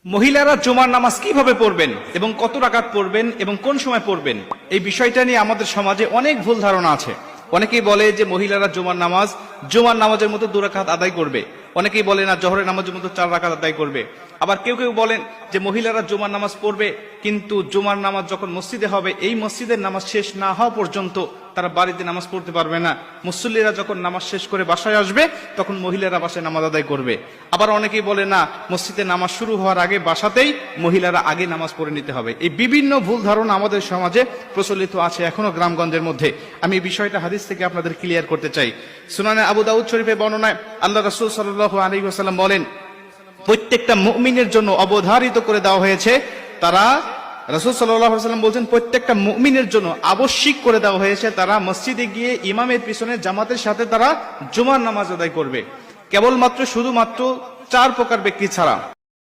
মহিলারা জুমার নামাজ কিভাবে পড়বেন এবং কত রাকাত পড়বেন এবং কোন সময় পড়বেন, এই বিষয়টা নিয়ে আমাদের সমাজে অনেক ভুল ধারণা আছে। অনেকেই বলে যে মহিলারা জুমার নামাজের মতো 2 রাকাত আদায় করবে। অনেকেই বলে না, জোহরের নামাজের মতো 4 রাকাত আদায় করবে। আবার কেউ কেউ বলেন যে মহিলারা জুমার নামাজ পড়বে, কিন্তু জুমার নামাজ যখন মসজিদে হবে এই মসজিদের নামাজ শেষ না হওয়া পর্যন্ত তারা বাড়িতে নামাজ পড়তে পারবে না। মুসল্লিরা যখন নামাজ শেষ করে বাসায় আসবে তখন মহিলারা বাসায় নামাজ আদায় করবে। আবার অনেকেই বলে না, মসজিদে নামাজ শুরু হওয়ার আগে বাসাতেই মহিলারা আগে নামাজ পড়ে নিতে হবে। এই বিভিন্ন ভুল ধারণা আমাদের সমাজে প্রচলিত আছে এখনো গ্রামগঞ্জের মধ্যে। আমি এই বিষয়টা হাদিস থেকে আপনাদের ক্লিয়ার করতে চাই। সুনানে আবু দাউদ শরীফে বর্ণনায় আল্লাহ রাসূল সাল্লাল্লাহু আলাইহি ওয়াসাল্লাম বলেন, প্রত্যেকটা মুমিনের জন্য অবধারিত করে দেওয়া হয়েছে, রাসূল সাল্লাল্লাহু আলাইহি ওয়াসাল্লাম বলেন প্রত্যেকটা মুমিনের জন্য আবশ্যিক করে দেওয়া হয়েছে তারা মসজিদে গিয়ে ইমামের পিছনে জামাতের সাথে তারা জুমার নামাজ আদায় করবে, কেবলমাত্র শুধুমাত্র 4 প্রকার ব্যক্তি ছাড়া।